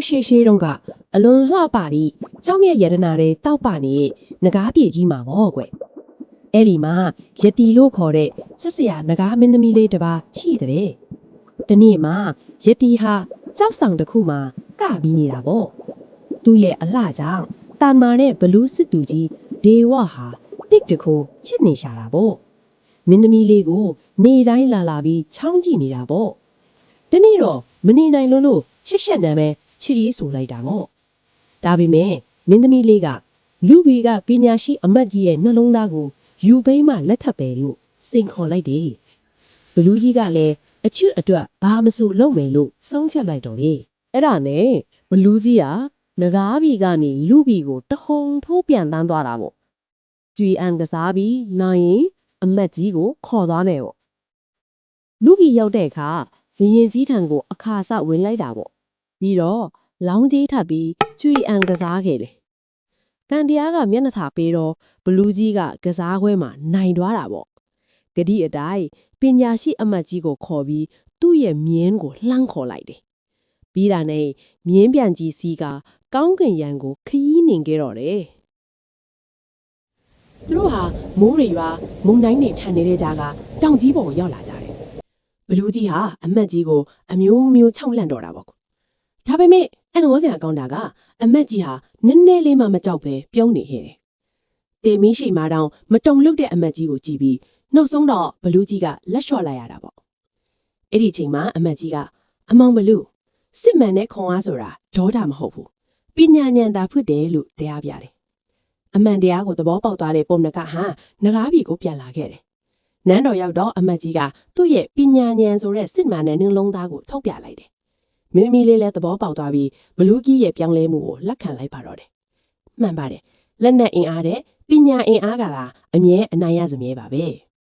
ရှေ့တုန်းကအလွန်လှပပြီးကြောင်မြတ်ရတနာတွေတောက်ပနေတဲ့ငကားပြေကြီးမှာပေါ့ကွ။အဲ့ဒီမှာယတီလို့ခေါ်တဲ့စစ်စရာငကားမင်းသမီးလေးတစ်ပါးရှိတဲ့။ဒီနေ့မှာယတီဟာကြောက်ဆောင်တစ်ခုမှာကပြီးနေတာပေါ့။သူ့ရဲ့အလှကြောင့်တန်မာနဲ့ဘလူးစစ်သူကြီးဒေဝဟာတစ်တခိုးချစ်နေရှာတာပေါ့။မင်းသမီးလေးကိုနေတိုင်းလာပြီးချောင်းကြည့်နေတာပေါ့။ဒီနေ့တော့မနေနိုင်လို့ရှက်နမ်းပဲချီရီဆိုလိုက်တာပေါ့ဒါပေမဲ့မင်းသမီးလေးကလူဘီကပညာရှိအမတ်ကြီးရဲ့နှလုံးသားကိုယူပိန်းမှလက်ထပ်ပဲလို့စိန်ခေါ်လိုက်တယ်ဘလူးကြီးကလည်းအချွတ်အတွက်ဘာမဆိုလုပ်မယ်လို့ဆုံးဖြတ်လိုက်တော့လေအဲ့ဒါနဲ့ဘလူးကြီးကငကားပြည်ကနေလူပြည်ကိုတဟုန်ထိုးပြန်တန်းသွားတာပေါ့ကြွေအံကစားပြီးနိုင်ရင်အမတ်ကြီးကိုခေါ်သွားမယ်ပေါ့လူပြည်ရောက်တဲ့အခါဘရင်ကြီးထံကိုအခါစဝင်လိုက်တာပေါ့ပြီးတော့လောင်းကြီးထပ်ပြီးကျွေအံကစားခဲ့တယ်။ကန်တရားကမျက်နှာသာပေးတော့ဘလူးကြီးကကစားခွဲမှာနိုင်သွားတာပေါ့။ဂတိအတိုင်းပညာရှိအမတ်ကြီးကိုခေါ်ပြီးသူ့ရဲ့မြင်းကိုလှမ်းခေါ်လိုက်တယ်။ပြီးတာနဲ့မြင်းပြန်ကြီးစီးကကောင်းကင်ရံကိုခရီးနှင်ခဲ့တော့တယ်။သူတို့ဟာမိုးရွာမုန်တိုင်းတွေထန်နေတဲ့ကြားကတောင်ကြီးပေါ်ကိုရောက်လာကြတယ်။ဘလူးကြီးဟာအမတ်ကြီးကိုအမျိုးမျိုးခြောက်လန့်တော့တာပေါ့။ဒါပေမဲ့အန်ဝေါ်စရာကောင်းတာကအမတ်ကြီးဟာနည်းနည်းလေးမှမကြောက်ပဲပြုံးနေခဲ့တယ်။တေမင်းရှိမှတောင်မတုံလုတဲ့အမတ်ကြီးကိုကြည့်ပြီးနောက်ဆုံးတော့ဘလူးကြီးကလက်လျှော့လိုက်ရတာပေါ့။အဲ့ဒီချိန်မှာအမတ်ကြီးကအမောင်ဘလူးစစ်မှန်တဲ့ခွန်အားဆိုတာဒေါတာမဟုတ်ဘူး။ပညာဉာဏ်သာဖွင့်တယ်လို့တရားပြတယ်။အမှန်တရားကိုသဘောပေါက်သွားတဲ့ပုံနကဟာငကားပြည်ကိုပြန်လာခဲ့တယ်။နန်းတော်ရောက်တော့အမတ်ကြီးကသူ့ရဲ့ပညာဉာဏ်ဆိုတဲ့စစ်မှန်တဲ့နှလုံးသားကိုထုတ်ပြလိုက်တယ်။မင်းသမီးလေးလည်းသဘောပေါက်သွားပြီးဘလူးကြီးရဲ့ပြောင်းလဲမှုကိုလက်ခံလိုက်ပါတော့တယ်။မှန်ပါတယ်။လက်နက်အင်အားတဲ့ပညာအင်အားကသာအမြဲအနိုင်ရစမြဲပါပဲ။